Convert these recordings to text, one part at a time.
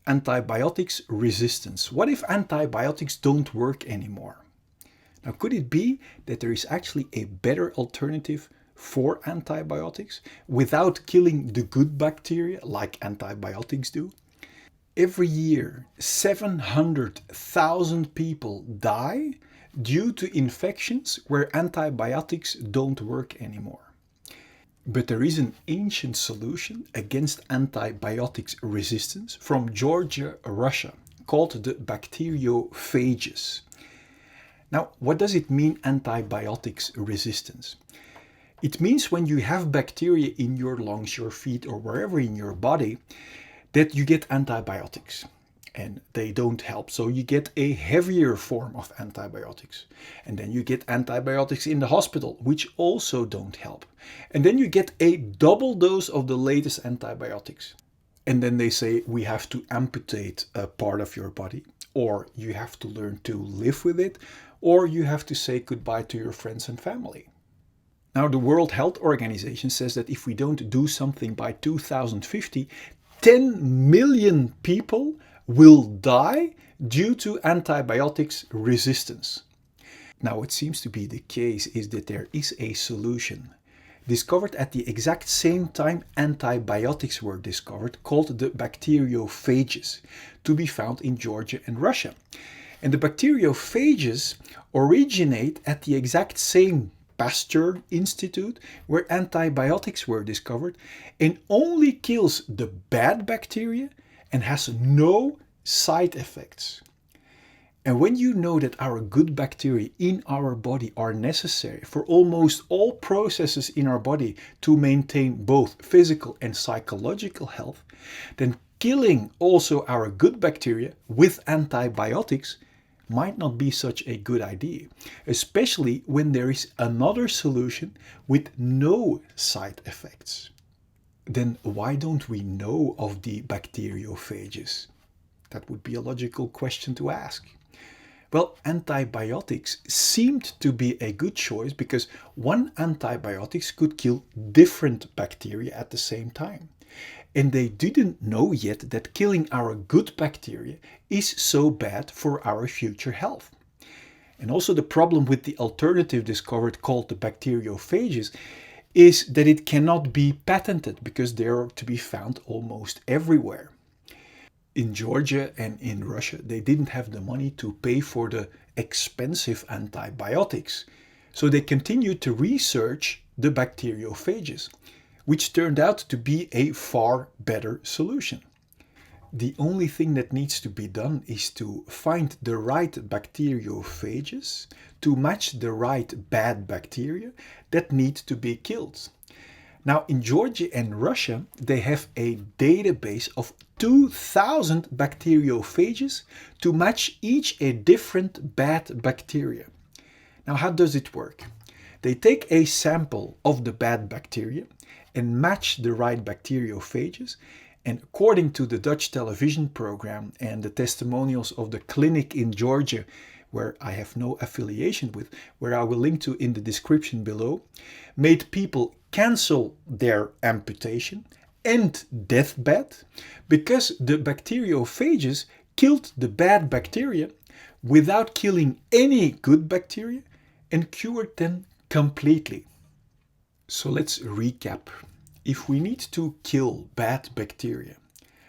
Antibiotics resistance. What if antibiotics don't work anymore? Now, could it be that there is actually a better alternative for antibiotics without killing the good bacteria like antibiotics do? Every year, 700,000 people die due to infections where antibiotics don't work anymore. But there is an ancient solution against antibiotics resistance from Georgia, Russia, called the bacteriophages. Now, what does it mean, antibiotics resistance? It means when you have bacteria in your lungs, your feet, or wherever in your body, that you get antibiotics and they don't help. So you get a heavier form of antibiotics. And then you get antibiotics in the hospital, which also don't help. And then you get a double dose of the latest antibiotics. And then they say we have to amputate a part of your body, or you have to learn to live with it, or you have to say goodbye to your friends and family. Now, the World Health Organization says that if we don't do something by 2050, 10 million people will die due to antibiotics resistance. Now, what seems to be the case is that there is a solution discovered at the exact same time antibiotics were discovered, called the bacteriophages, to be found in Georgia and Russia. And the bacteriophages originate at the exact same Pasteur Institute where antibiotics were discovered, and only kills the bad bacteria and has no side effects. And when you know that our good bacteria in our body are necessary for almost all processes in our body to maintain both physical and psychological health, then killing also our good bacteria with antibiotics might not be such a good idea, especially when there is another solution with no side effects. Then why don't we know of the bacteriophages? That would be a logical question to ask. Well, antibiotics seemed to be a good choice because one antibiotics could kill different bacteria at the same time. And they didn't know yet that killing our good bacteria is so bad for our future health. And also the problem with the alternative discovered called the bacteriophages is that it cannot be patented because they are to be found almost everywhere. In Georgia and in Russia, they didn't have the money to pay for the expensive antibiotics. So they continued to research the bacteriophages, which turned out to be a far better solution. The only thing that needs to be done is to find the right bacteriophages to match the right bad bacteria that need to be killed. Now, in Georgia and Russia, they have a database of 2,000 bacteriophages to match each a different bad bacteria. Now, how does it work? They take a sample of the bad bacteria and match the right bacteriophages. And according to the Dutch television program and the testimonials of the clinic in Georgia, where I have no affiliation with, where I will link to in the description below, made people cancel their amputation and deathbed because the bacteriophages killed the bad bacteria without killing any good bacteria and cured them completely. So let's recap. If we need to kill bad bacteria,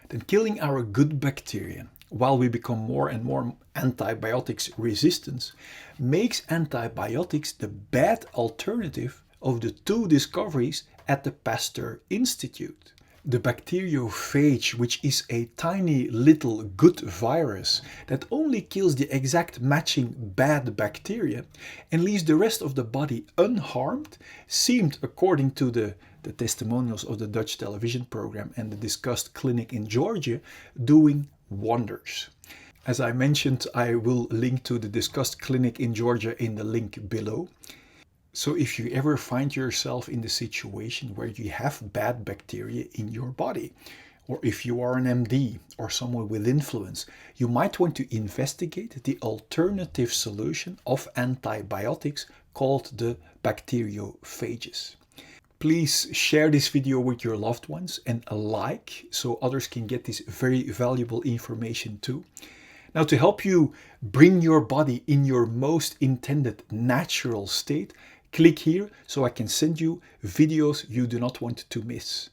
then killing our good bacteria while we become more and more antibiotics resistant makes antibiotics the bad alternative of the two discoveries at the Pasteur Institute. The bacteriophage, which is a tiny little good virus that only kills the exact matching bad bacteria and leaves the rest of the body unharmed, seemed, according to the testimonials of the Dutch television program and the discussed clinic in Georgia, doing wonders. As I mentioned, I will link to the discussed clinic in Georgia in the link below. So if you ever find yourself in the situation where you have bad bacteria in your body, or if you are an MD or someone with influence, you might want to investigate the alternative solution of antibiotics called the bacteriophages. Please share this video with your loved ones and a like so others can get this very valuable information too. Now, to help you bring your body in your most intended natural state, click here so I can send you videos you do not want to miss.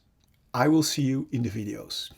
I will see you in the videos.